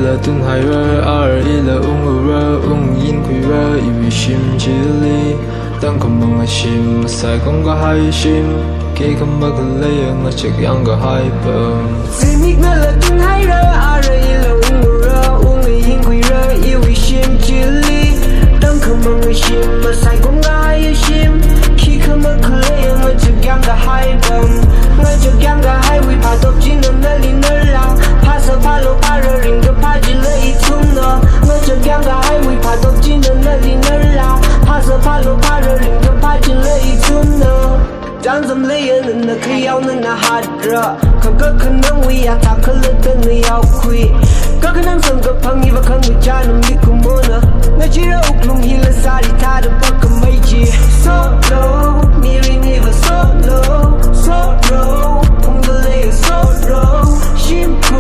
了顿海热二一了热因亏热以为心之里当空梦的心赛空个海心给空不可累我这样个海本自命了顿海热二一了热因亏热以为心之里当空梦的心赛空个海心给空不可累我这样个海本我这样个海为怕都只能那里那啦怕色怕路怕热人个怕只了一冲呢我这样个海为怕都只能那里那啦怕色怕路怕热人个怕只了一冲呢讲怎么累人那可要能那哈着可可能为呀他可了的那要亏可能生个朋友可能家能你苦么呢我只有弄起了啥的他的不可没记 solo 你为你不 solo solo 碰到累 solo 辛苦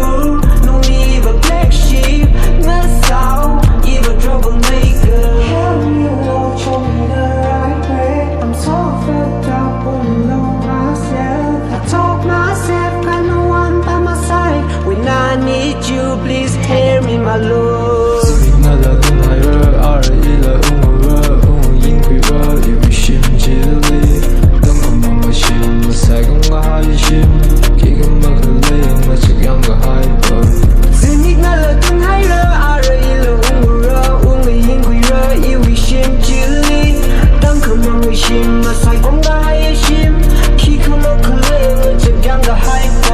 弄你一个 black sheep 我骚一个 troublemaker help me along show me the right way I'm so fucked up won't know myself I told myself got no one by my side when I need you please hear me my love自命那了顿海热二一了热因亏热以为心之里当空梦的心赛空个海心给个不可累我这样个海本自命那了顿海热二一了热因亏热以为心之里当空梦的心赛空个海心给个不可累我这样个海本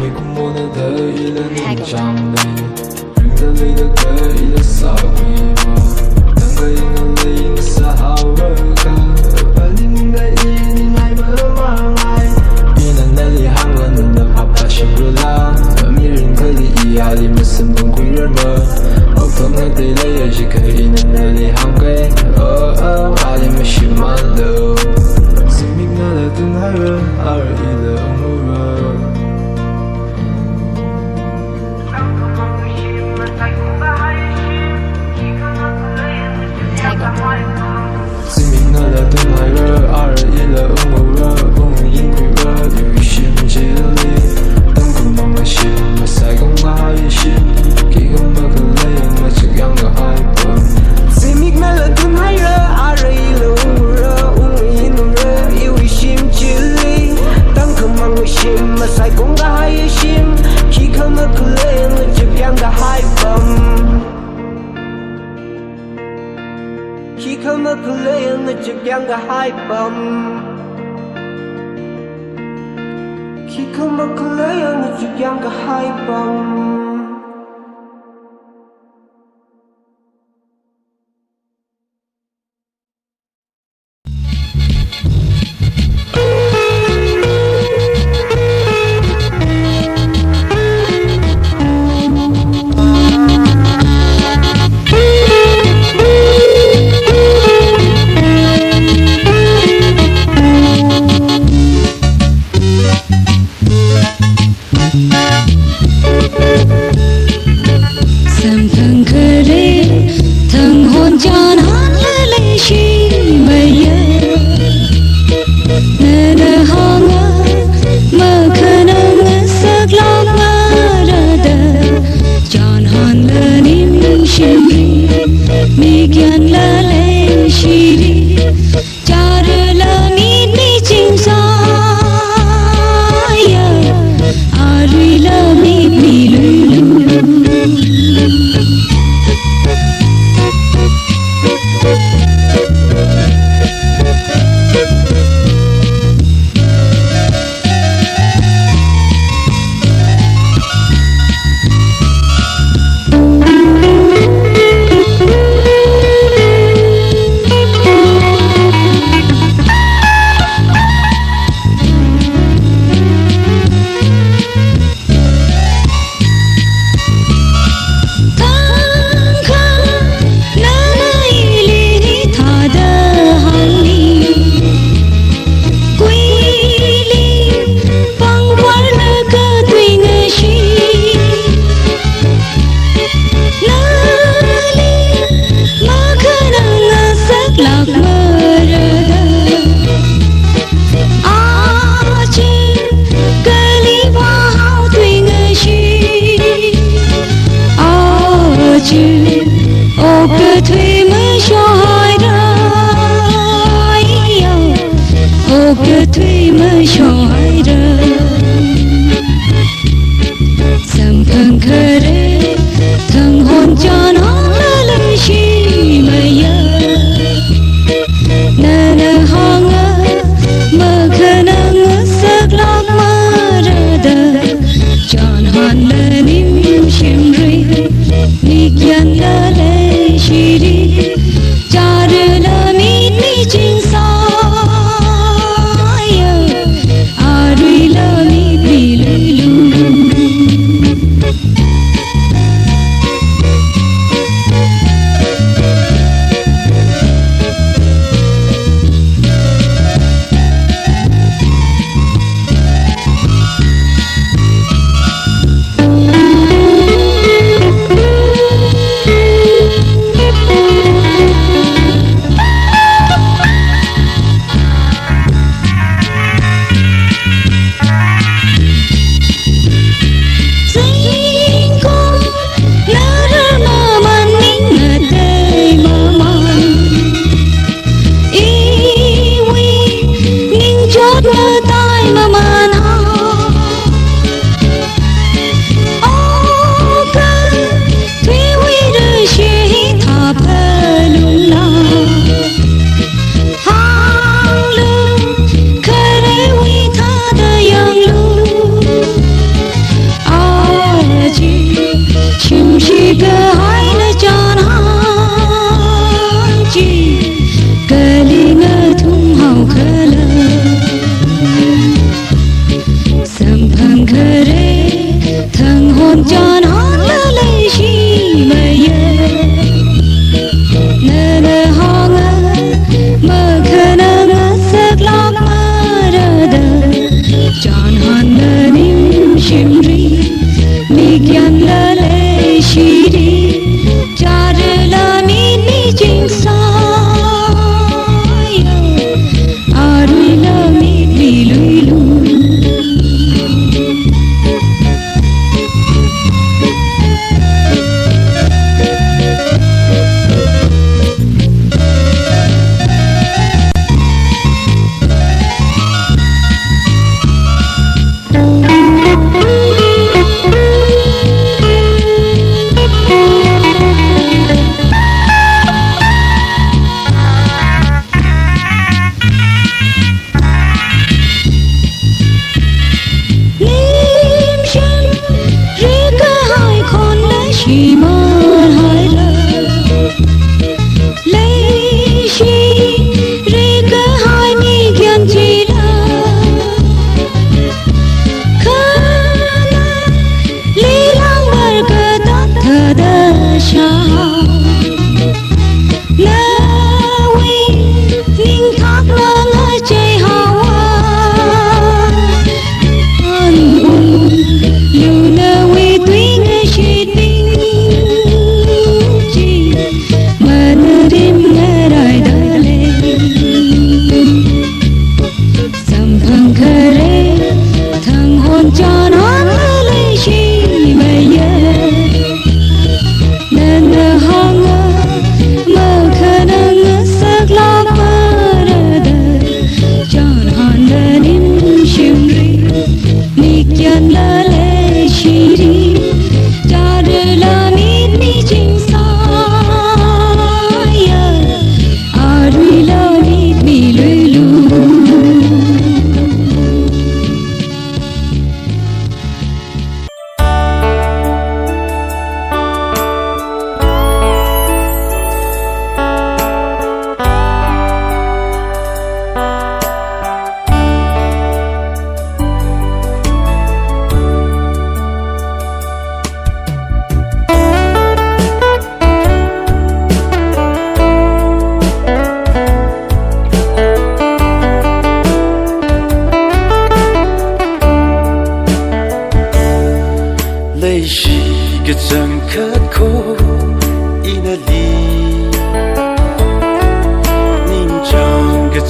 你苦闷的一了你伤悲人的累的可以的骚逼当个因的累因是好热看把你的意你来不往来你能那里喊我能的怕怕心不拉没人可以压力没生崩溃人们我碰了对了也是可以能的 li hang ge ali me shi man lo simik na la tung hai ra ar i la ong ra simik na la tung hai ra ar i la ong ra ong yin kui ra yu shim ji li tang kum mang ma shim ma sai gong ga hai shim ki gong ma ka le ma chuk yang ga hai pam simik na la tung hai ra ar i la ong yin ra yu shim ji li tang kum mang ma shim ma sai gong ga hai shim ki gong ma ka le ma chuk yang ga hai pam khi không mất lời người chụp giang cả hai bầm khi không mất lời người chụp giang cả hai bầm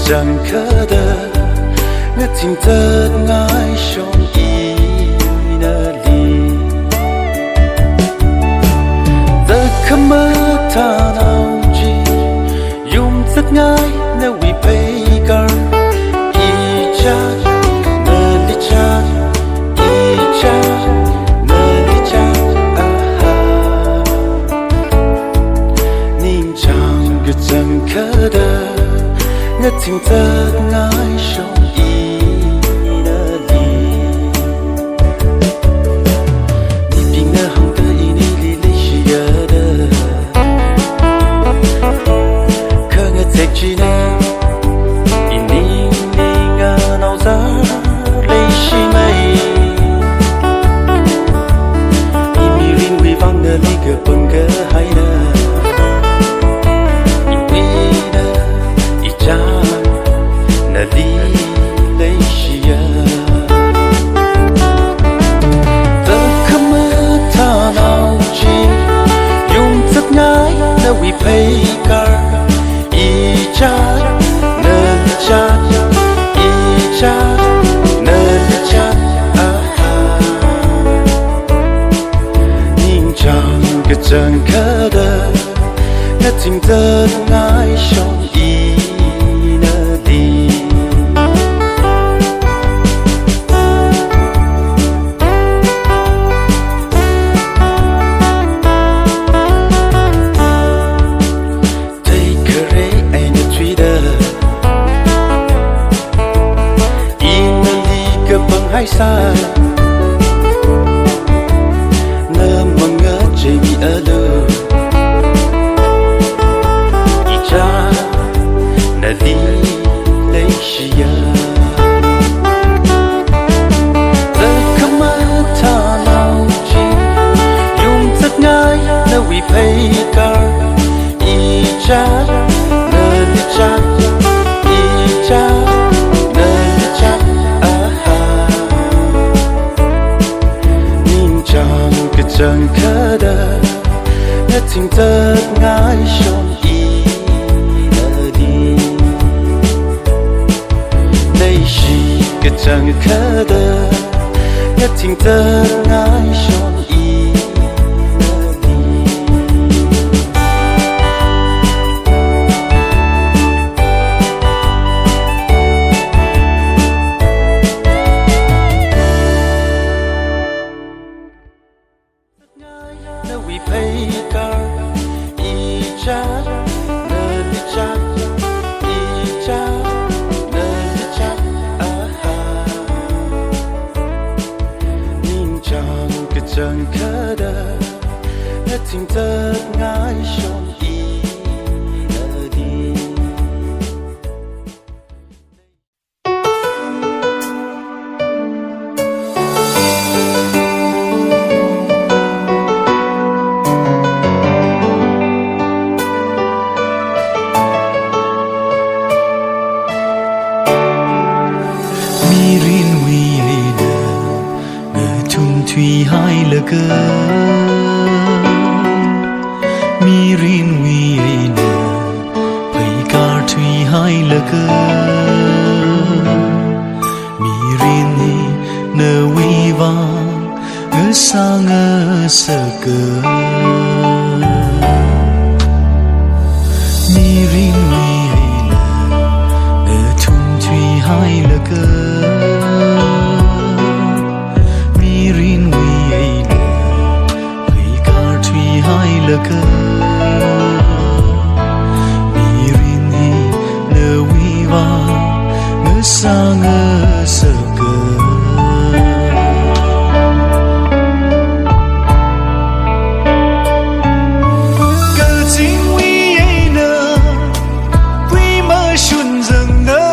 chẳng khờ đờ ngất tình tơ ngái trong ý nơ li giờ khâm mơ ta nào chi dùng rất ngái nơ vi bay gar ý cha nơ li cha ý cha nơ li cha nhìn chẳng cứ chẳng khờ đờ ngất tình tơ ngái trong ý nơ li đi bình nơ hồng tơ ý ni li li shi ya đơ khờ ngất dẹp chi nơ ý ni ni ngơ nào giá lấy shi mây ý mi rin vi vang nơ li gơ bưng gơ hay nơ nơ li lấy xia tớ khâm mơ ta nào chi dùng rất ngái nơ vi pay car y cha nơ li cha y cha nơ li cha nhìn chẳng cái chẳng khờ đờ ngất tình tơ ngái trong ý hay sai nơ mong ngỡ chỉ bị ở lơ ý cha nơ li lấy xia giờ khâm mơ ta nào chi dùng rất ngái nơ vi pay car ý cha nơ li cha ý cha chẳng khờ đờ ngất tình tơ ngái trong ý nơ li đây chỉ cái chẳng khờ đờ ngất tình tơ ngái trong ý nơ li nơ vi pay car y cha nơ li cha y cha nơ li cha nhìn chẳng cái chẳng khờ đờ ngất tình tơ ngái trong ý nơ li thủy hai lơ cơ mi rin vi nơ pay car thủy hai lơ cơ mi rin ni nơ vi vang ngơ sa ngơ sơ cơ mi rin vi nơ thung thủy hai lơ cơ lơ cơ mi rin hi nơ vi vang ngơ sa ngơ sơ cơ cơ chính vi nơ quy mơ shun dừng nơ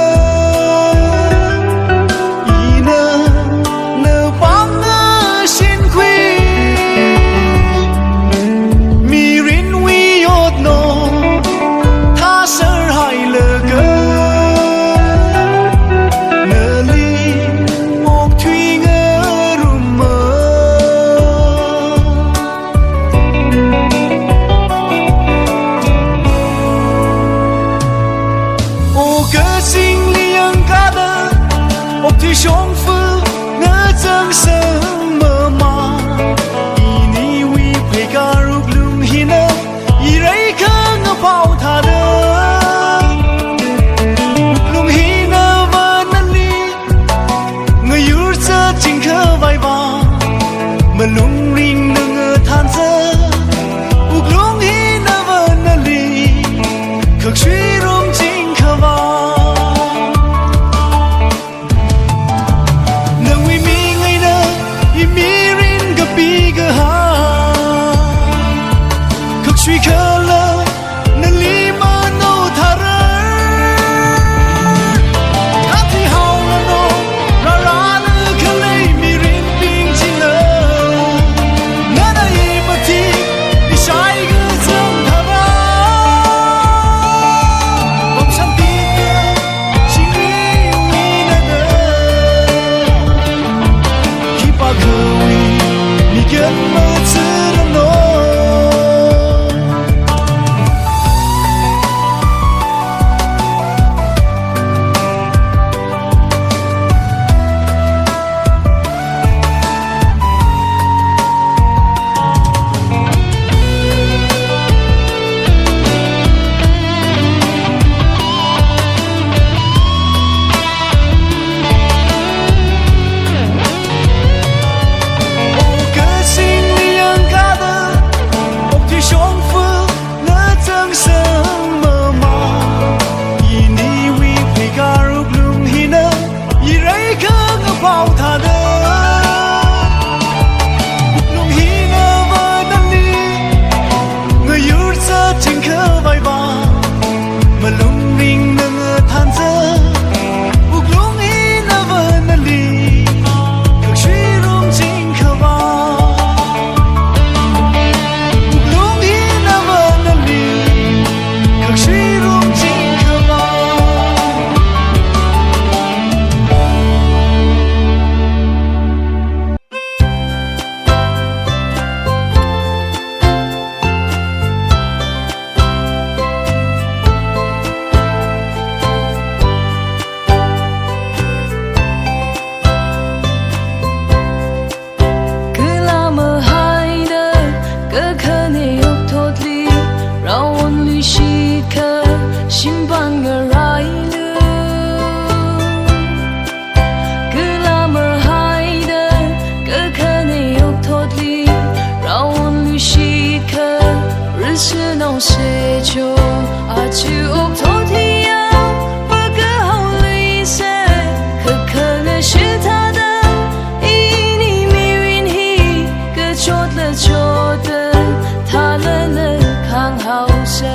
y nơ nơ vang ngơ xin quy nơ li 相扶，我真心默默。以你为陪嫁入龙희呢，一人可我抱他的。龙희呢问那里，我有着金可外吧，没龙林的我谈着，无龙희呢问那里，可水容金可吧。去可了，那里嘛no他人，他提好了喏，让让那可累迷人冰激了，那一不提，你下一个怎他人？梦想的心里为难的，一把可为你跟我吃了喏。抱他的龙희呢问那里，我有着金可外吧，没龙林的我谈着，无龙희呢问那里，可水容金可吧，无龙희呢问那里，可水容金可吧。谁就啊去屋头提呀，我个好绿色，可能是他的，以你迷云黑，个做的，他了看好生，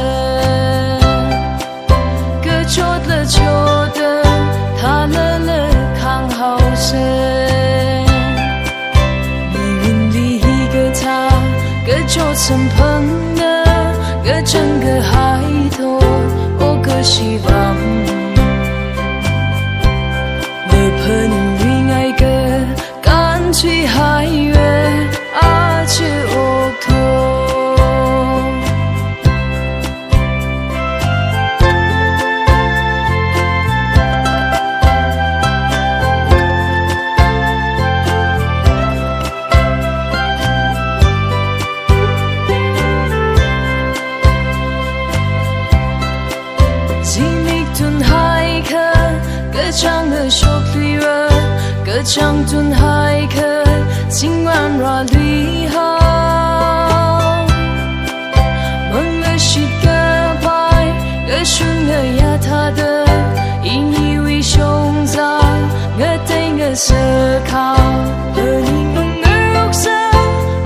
个做的，他了看好生，迷云里一个他，个做成朋的。个整个海头，我个希望，我盼云爱个干脆海月啊去屋头。唱的说离人，歌唱顿海客，今晚若离好，梦了是个牌，个顺了呀他的，因以为胸罩，我对我思考，和你梦儿肉色，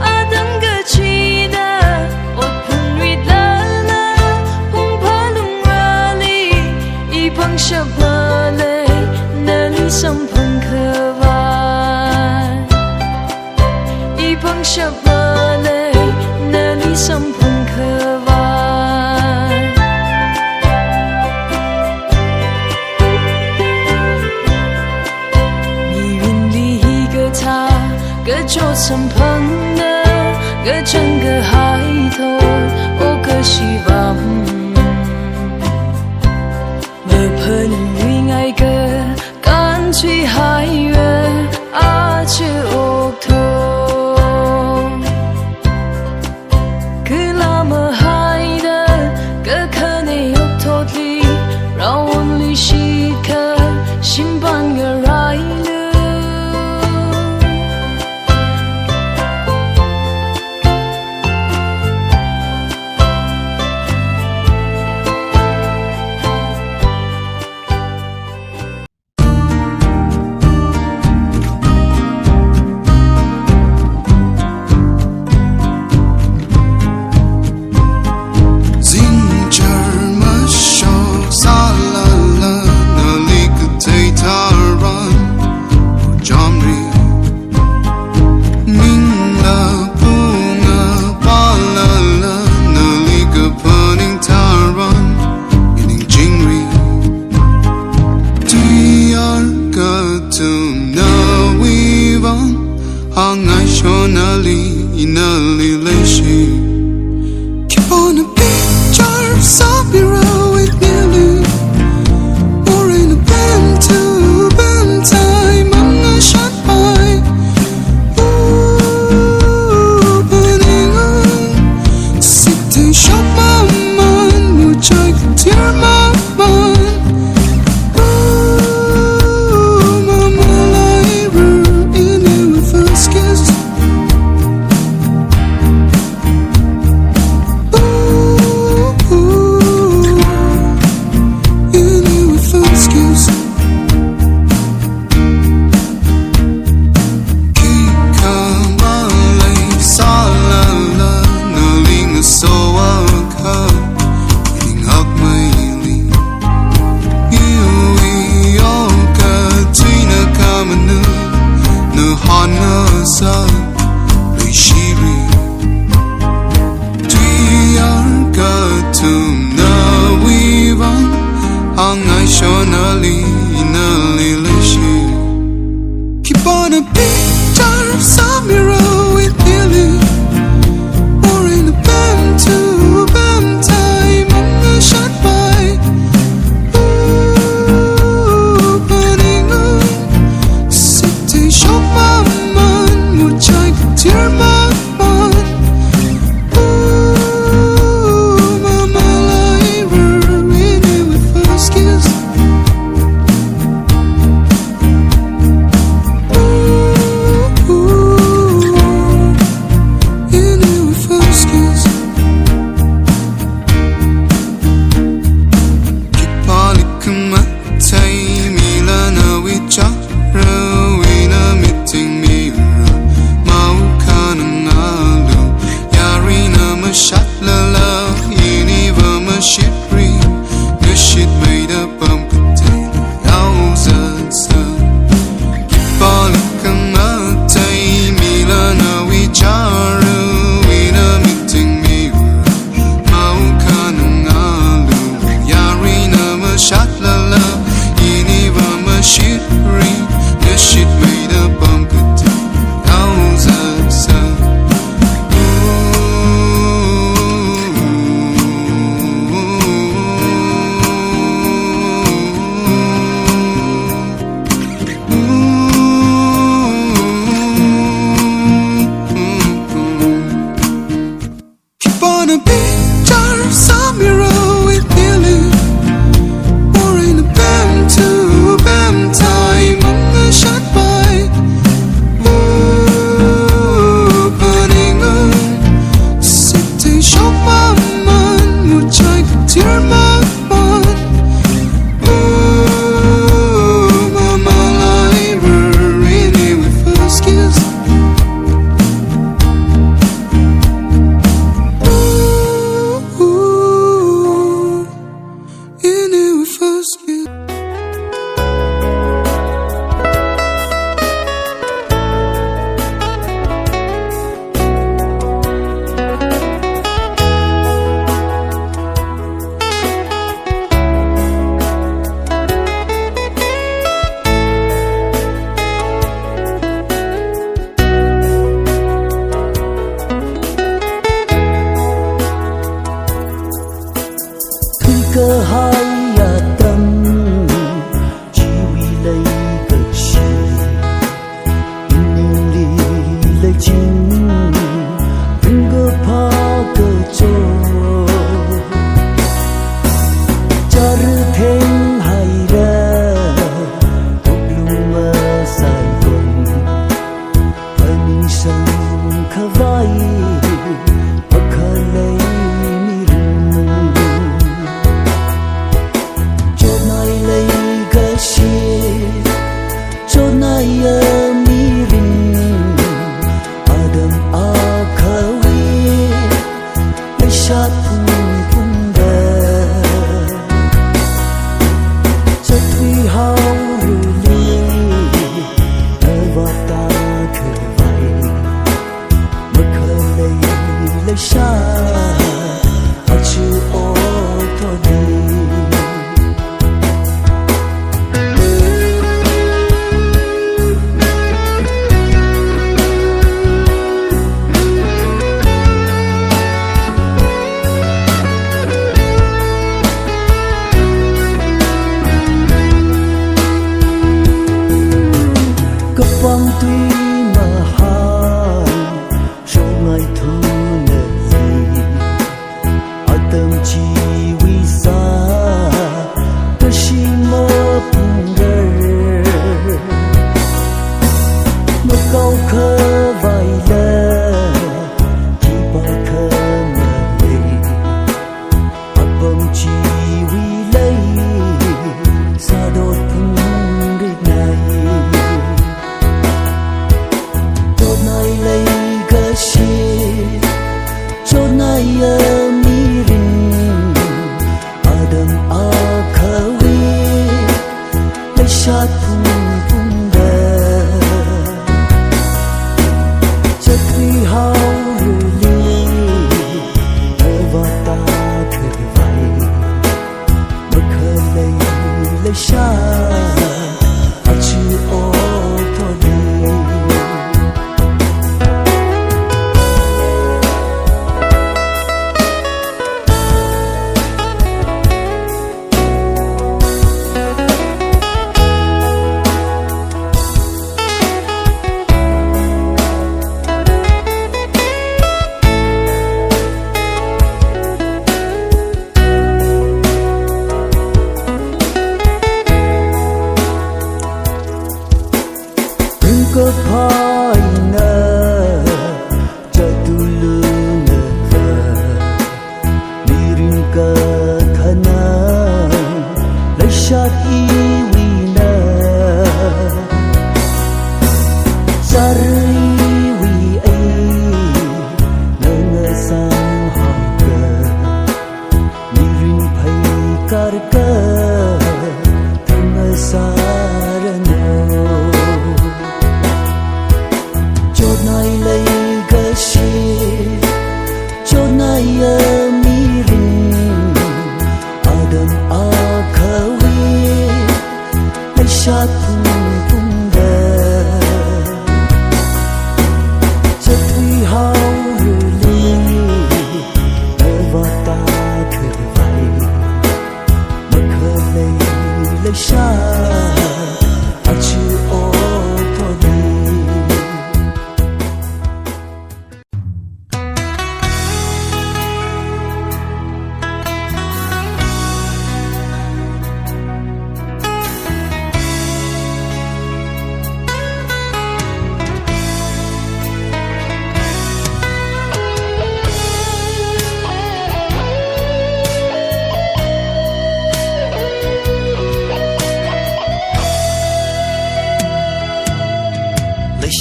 啊等个期待，我碰遇了了，碰怕冷热里，一碰什么嘞？上朋克湾，一碰什么嘞？那里上朋克湾，迷云里一个他，个做成朋的，个整个海头，我个希望，我盼云爱个。去海 Keep on a picture, some mirror with Billy. Or in a band to band time on the shot by. Ooh, burning on. City shop my man, một trái tear my man. Ooh, mama like her in it with first kiss. cơ hai tâm chỉ vì lấy cực sự nhưng đi lấy chính đừng có phá cơ cho cha rư thêm hay ra tục lung mơ dài vòng phải mình sân khá vai 等机为啥的心么不人么高可外了提巴可么累阿蹦机为累萨多碰的奈多奈累个心多奈呀迷人阿登阿可为来下碰碰的这最好日里而我大可为我可累来下阿去哦托你个怕呢，这都了呢个，你人个可能来下一位呢，下日一位哎，能上好个，你人陪个个，能上人呢。奈累个心，就奈呀迷人，阿登阿可为来下碰碰的，这最好日里，而我大可为，我可累来下，阿去哦托你。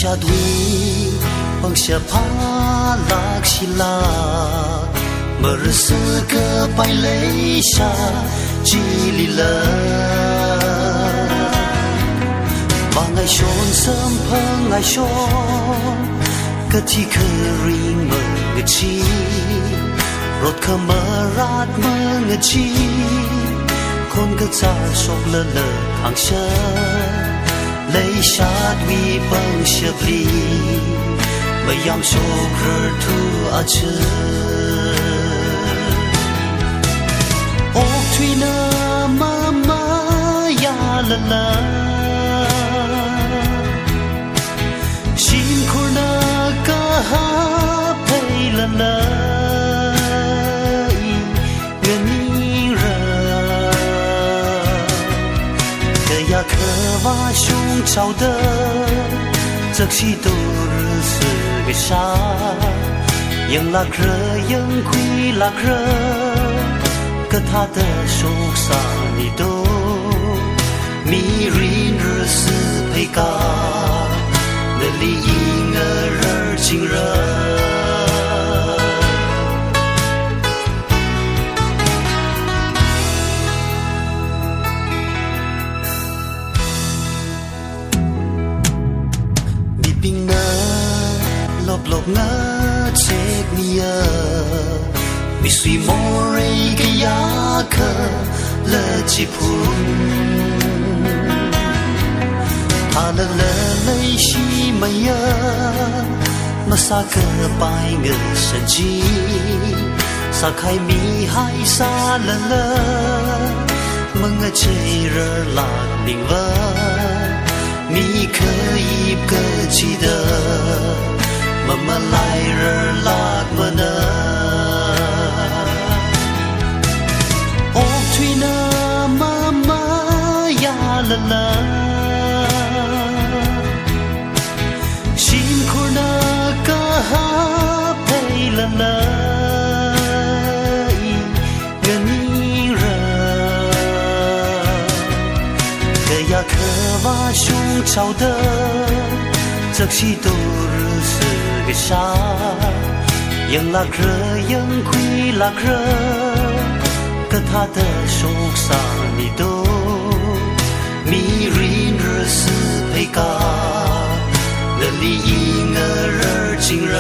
下对往下爬拉起拉，么日斯个白泪下叽里了，望爱熊生碰爱熊，个体可瑞么个气，รถ可么รัด么个气，คน个咋说了了扛下。lấy sát vì bằng siết li mà yam so khờ thu a chơ ô thủy na ma ya la la xin khổ na ca ha pay la la khờ va sung chào đơ giấc chi tổ rư sự cái xa yang lạc rơ yang quy lạc rơ cơ tha đơ sốc xa ni đô mi rin rư sự hay ca nơ li ngơ rơ chinh rơ lộc ngỡ chết mía mi suy mô rây cái giá khờ lỡ chỉ phun thà lỡ lấy chi mày mà xa cờ bài ngờ sân chi xa khai mi hai xa lỡ mừng chơi rơ lạc đình vơ mi khơi ip cơ chi đờ mà lại rơ lạc mà nơ 找的，这是都是个啥？ยังลักเรยังคุยลักเรก็ท่า的โศกสานิโดมีรินรสือเพกาเดลีอิงเรจิงเร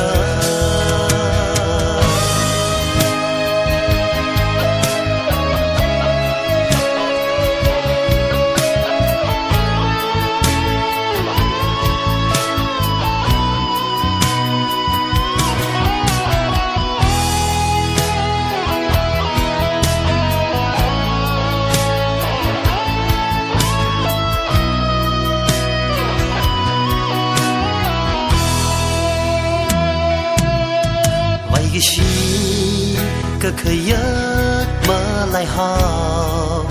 个心个可以么来好，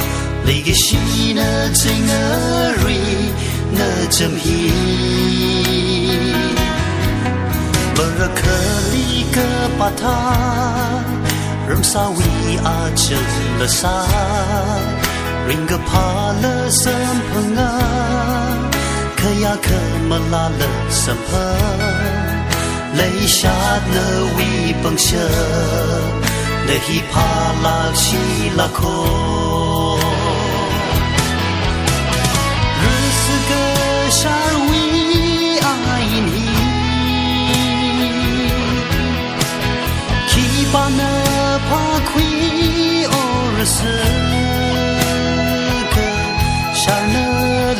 那个心呢真个瑞呢真皮，么个可里个把它，人啥为啊真了啥，人个怕了什么啊，可呀可么拉了什么。雷下那为崩下，那一帕拉西拉口，日子个啥为爱你，去把那帕亏哦日子个啥那里，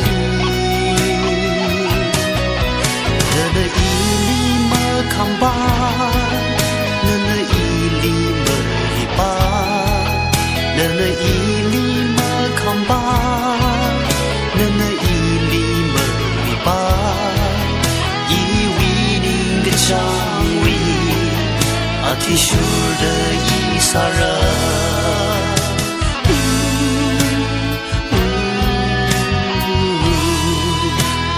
那康巴，那伊里么伊巴，那伊里么康巴，那伊里么伊巴，以为你的张威，阿提舒的伊萨热。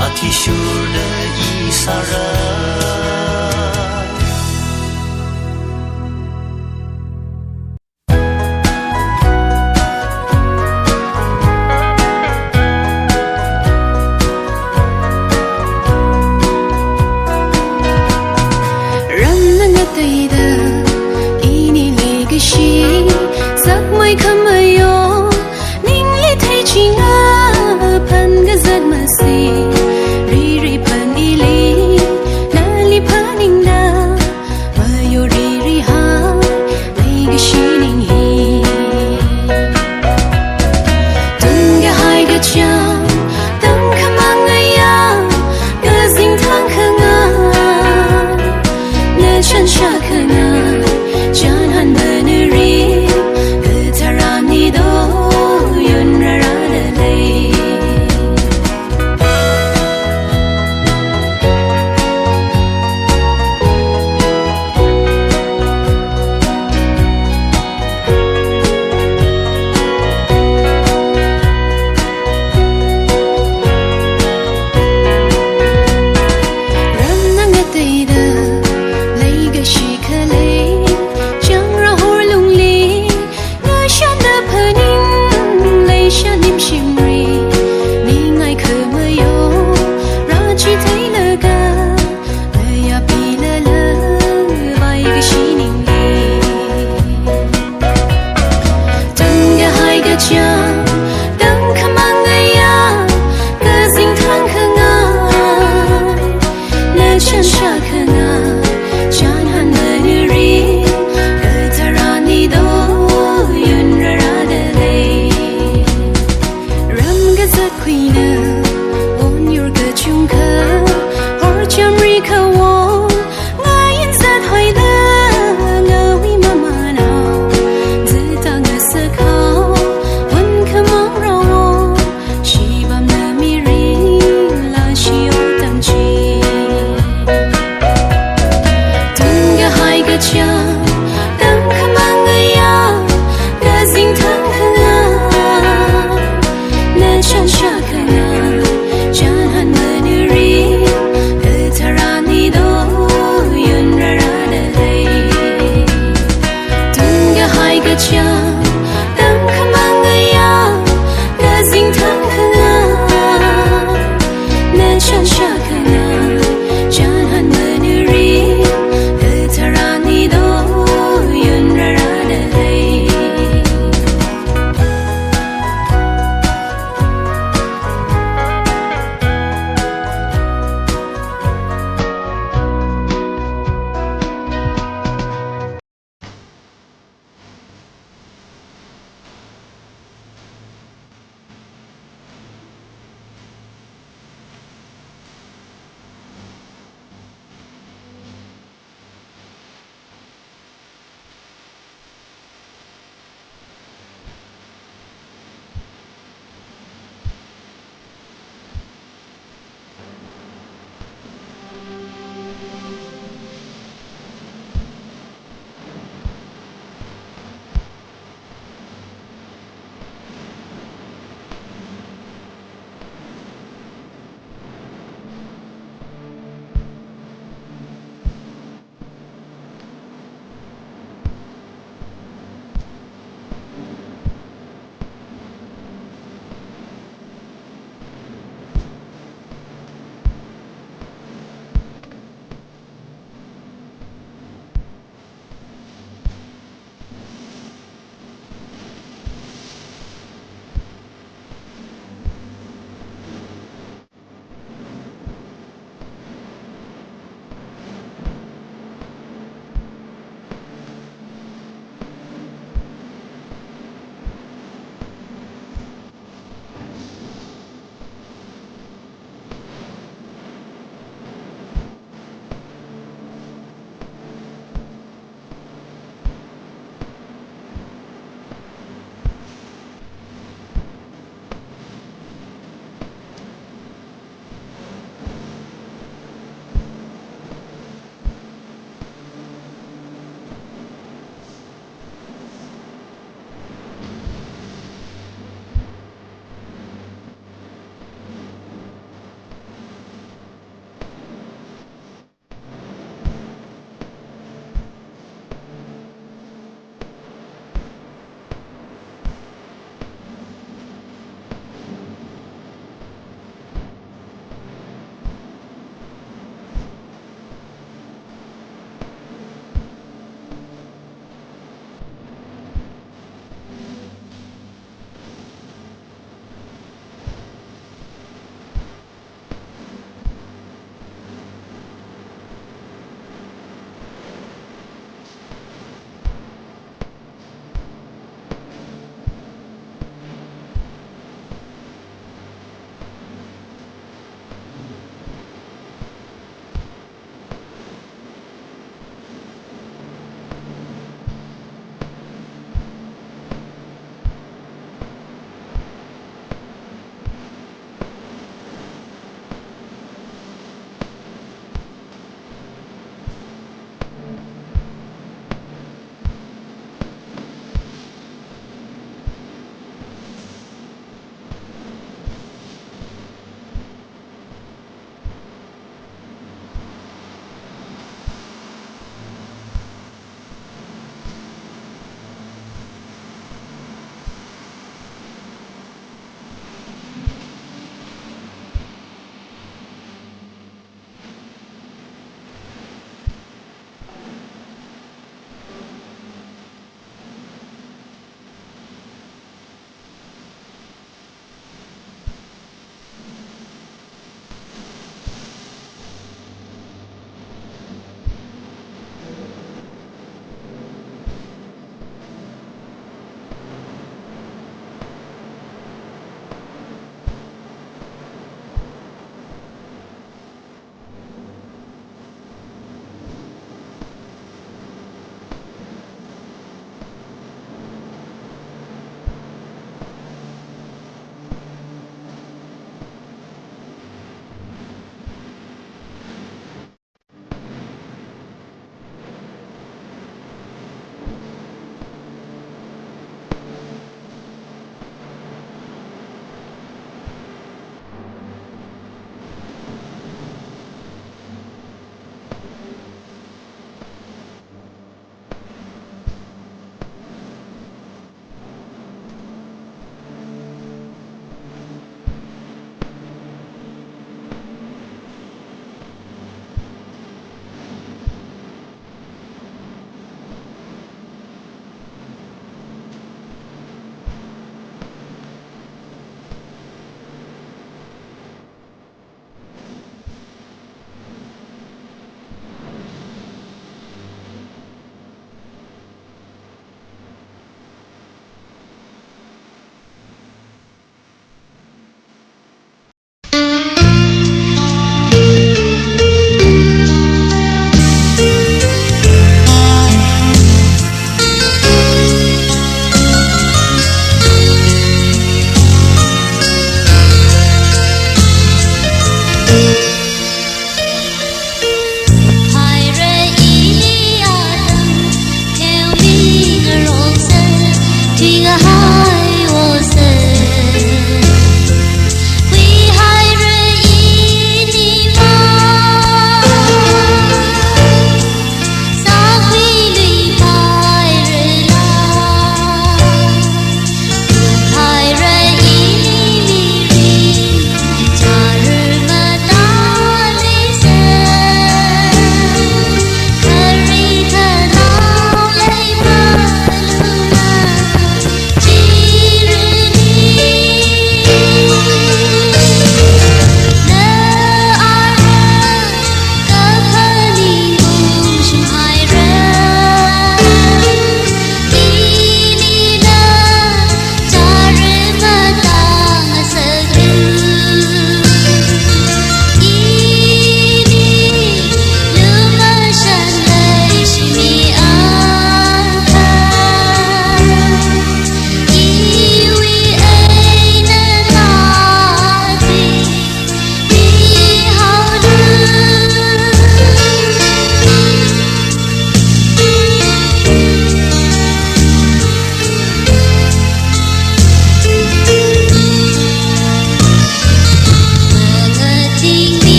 阿提舒的伊萨热。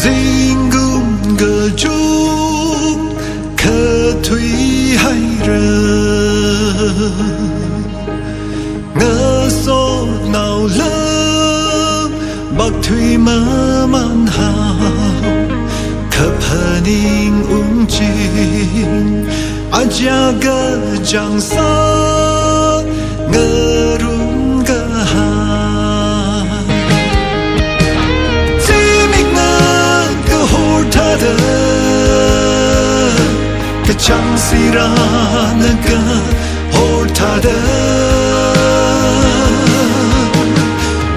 Zingun ge chung ke thui hai re ngơ so nào lơ bạc thui mơ man hao khập haning chin aja ge jang sa ngơ run ge ha cái chẳng si ra nâng cơ hồ thà đơ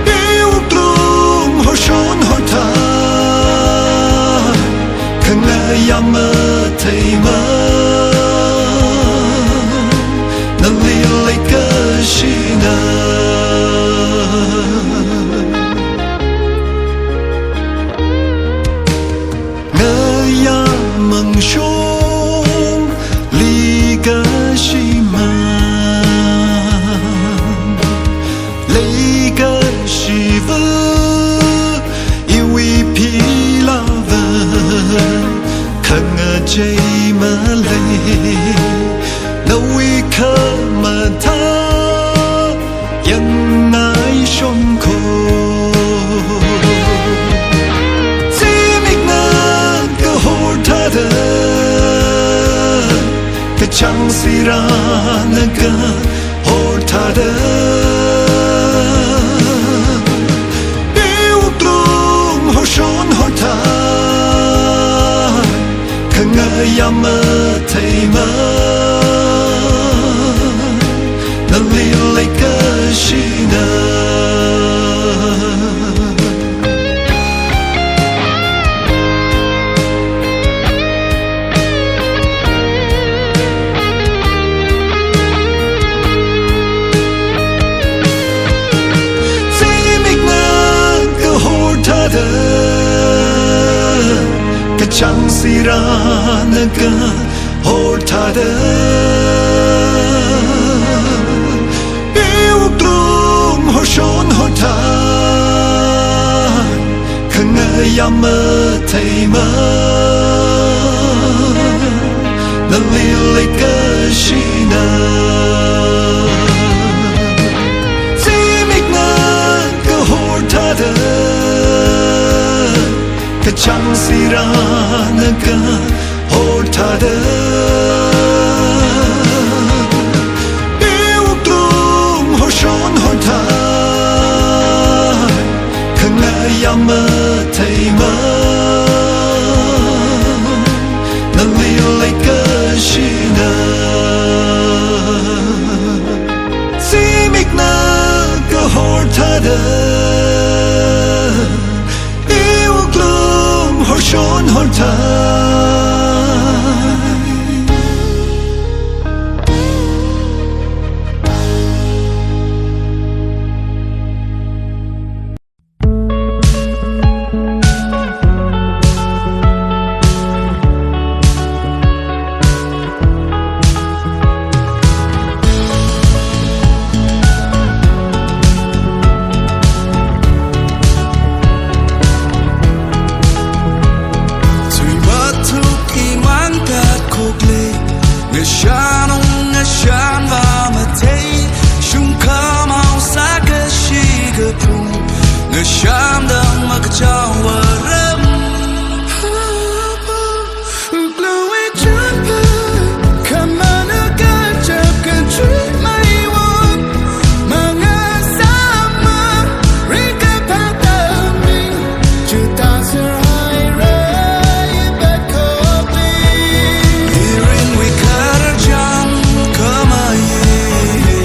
yêu glum hồ shôn hồ thà khăng ngờ yam mơ thầy mơ nâng li lấy cơ shi nơ mừng shôn li ga shi ma lấy ga shi vơ iwi pi la vơ khăng chay ma lấy lâu wi khơ ma tha yang nai shom ko cái chẳng si ra nâng cơ hồ thà đơ yêu glum hồ shôn hồ thà khăng ngờ yam mơ thầy mơ nâng li lấy cơ shi nơ cái chẳng si ra nâng cơ hồ thà đơ yêu glum hồ shôn hồ thà khăng ngờ yam mơ thầy mơ nâng li lấy cơ shi nơ di mịch ngơ cơ hồ thà đơ cái chẳng si ra nâng cơ hồ thà đơ yêu glum hồ shôn hồ thà khăng ngờ yam mơ thầy mơ nâng li lấy cơ shi nơ di mịch nơ cơ hồ thà đơ hồ shôn hồ thà Sham dang ma ka chaw ram glowing jumper come on a good job can treat my one manga sama rika patami juta serai rai back up hearing we cut a jump come on yeah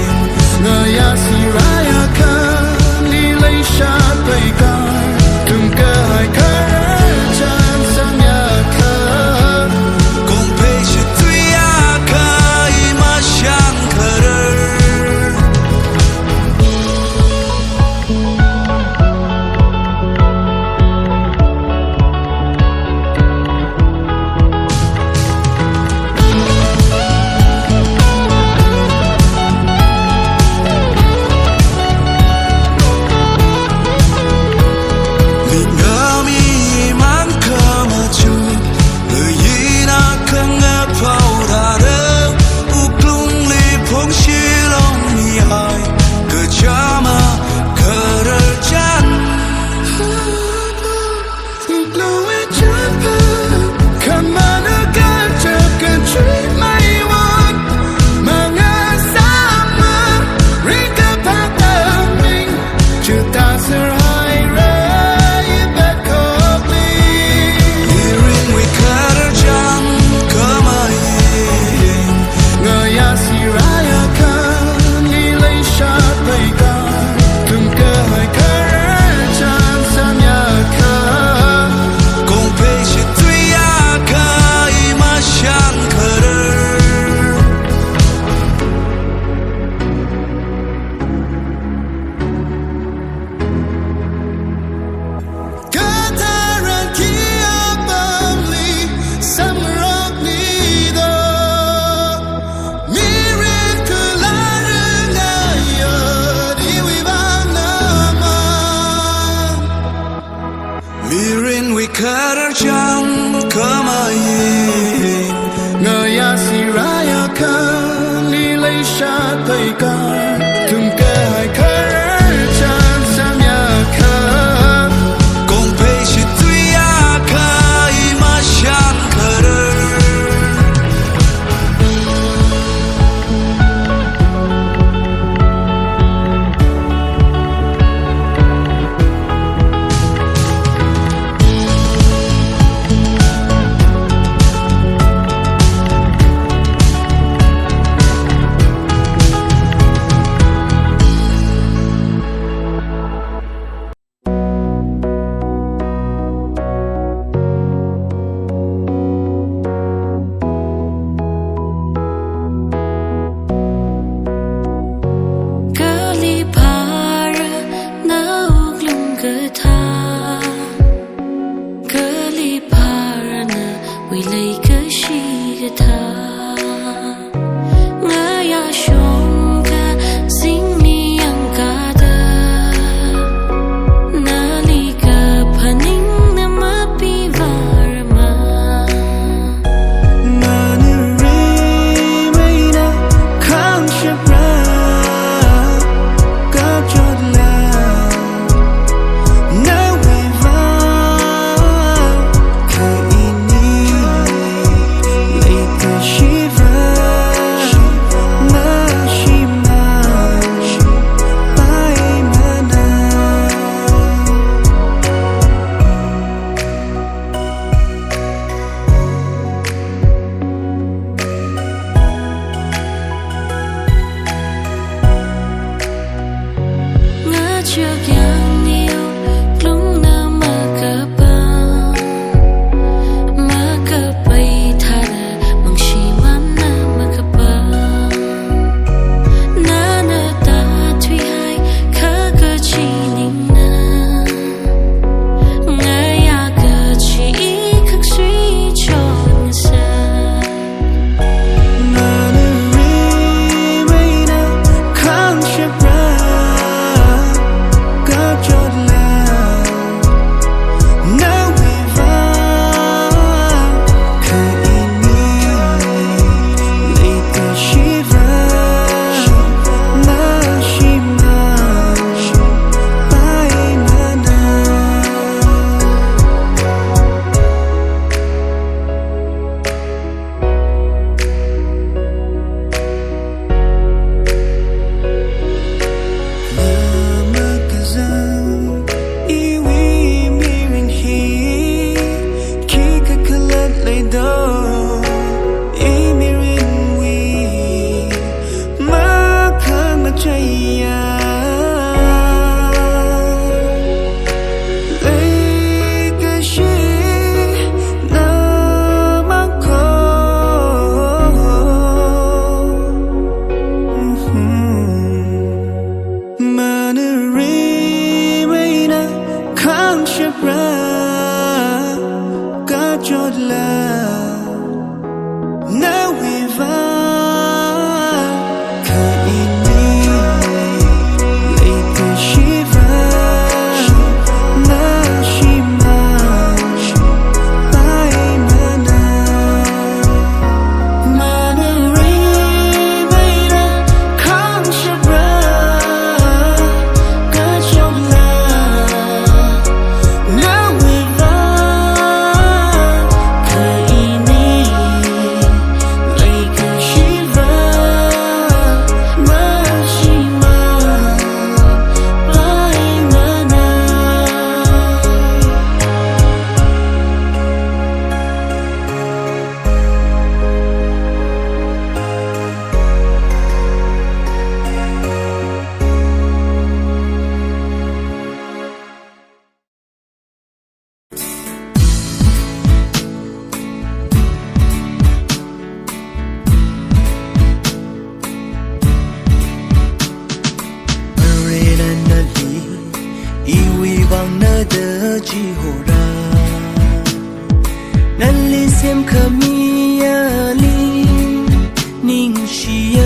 ရှိရ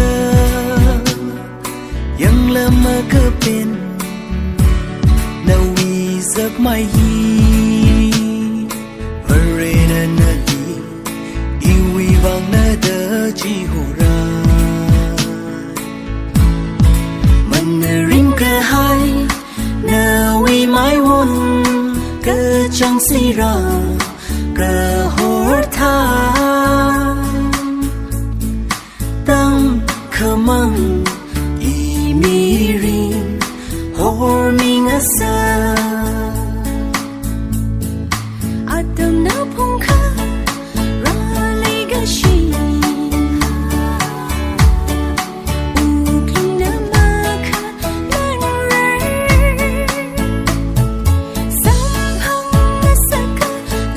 ยังละมาก็เป็นนาวีสักไม่ฮีวเรนนาลีอีวีบังนาเดจีโหรามันริมกระหายนาวีไม่วนก็จังสีรากระโหดทาตั้งขมังmiring horming asa atam na phongkha ralei ga shi ukling na makha nan re samhang na saka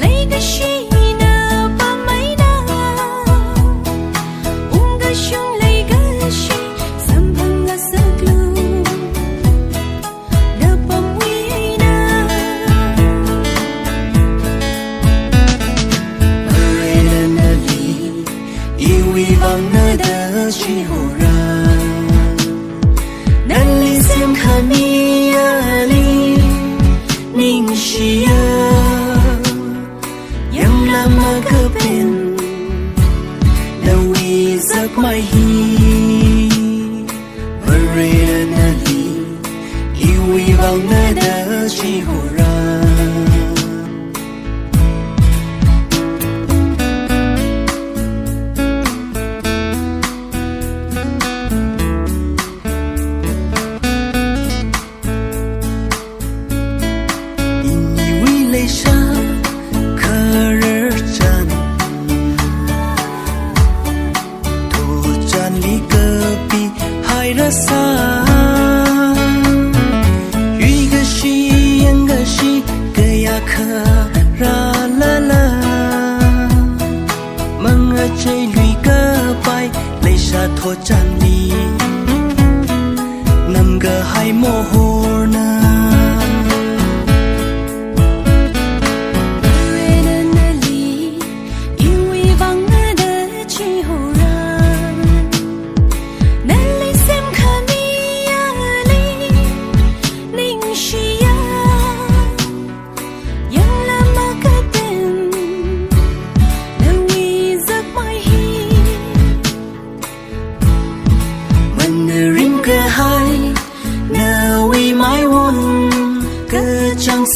lei ga shi na pa mai na unga shung lei ga shi chi ho ra nan li sem khani ya li ning shi ya yang la ma ka pin na wi zak mai hi re na li i wi bang na da chi ho ra rasa yui ga shi yang ga shi ga ya kha ra la la mang a chei lui ga pai lei sha tho chan li nam ga hai mo ho na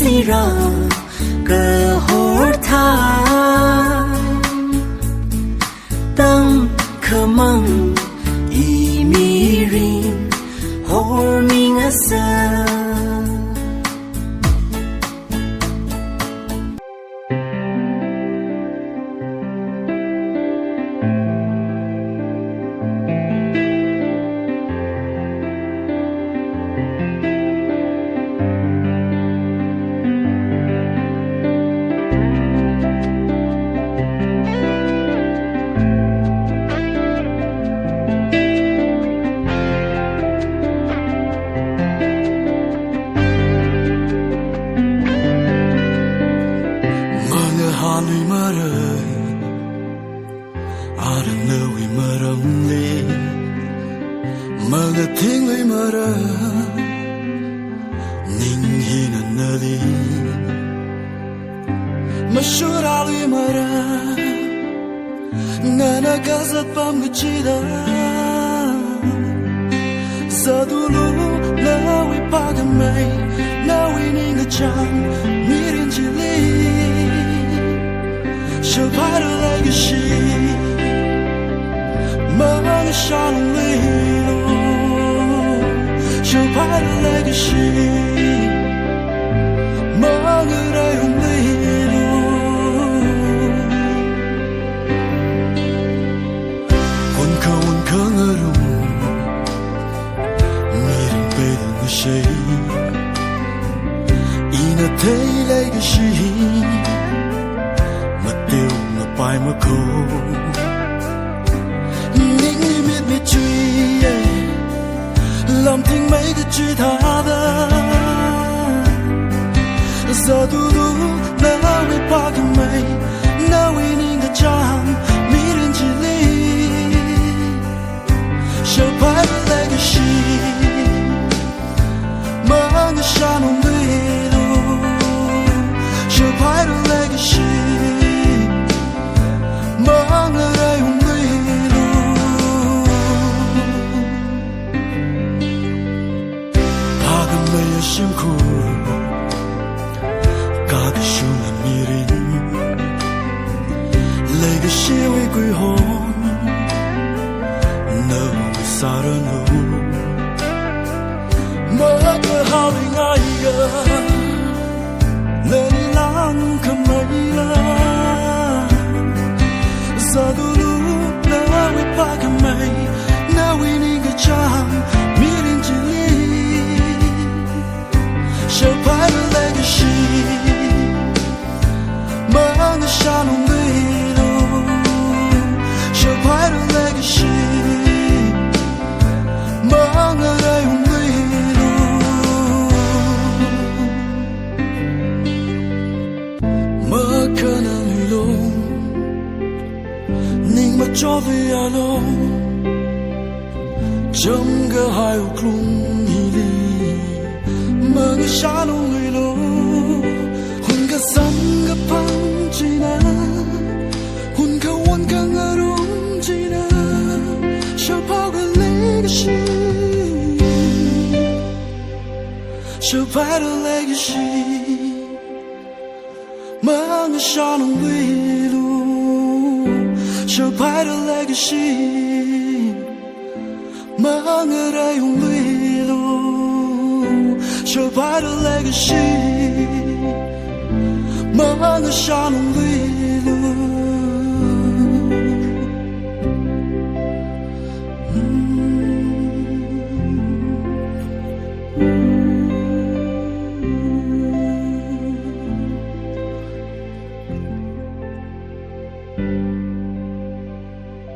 si ra cơ hor tha tăng khờ măng y mi rin hor ming asa Mga tingay mara Ning hinanali Masyurali mara Nanagazat pamgachida Sa dulo Nawi pagamay Nawi ningachan Mirin chili Shabara legacy Mga shalom lilo Shabara legacy Mga rayong lilo Wanka ngarong Mirin beda na siya Inatay legacy Matiw na pa'y mako Làm tình mấy cái chuyện thà đó giờ tu tu nào đi qua cái mây nào đi ninh cái trang mỹ đến chỉ lý 失败的那个心，梦的沙龙对路，失败的那个心，梦的在用对路，怕个没有辛苦，嘎个修了迷人，那个心为归红。Maka hawing aiga Leni lang kamaya Zadulu nawi pakamay Nawi niga chang mirin jili Shapai the legacy Mga shanong dilo Shapai the legacy Mga rayong dilo Makanang ilong Ning machovi along Jamga hayo klung hili Mga shanong ilong Hunga sanga pang jina Hunga wanka ngarong jina Shapaw ka legacy Shapai the legacy Mga shanong wilu Shapai the legacy Mga rayong wilu Shapai the legacy Mga shanong wilu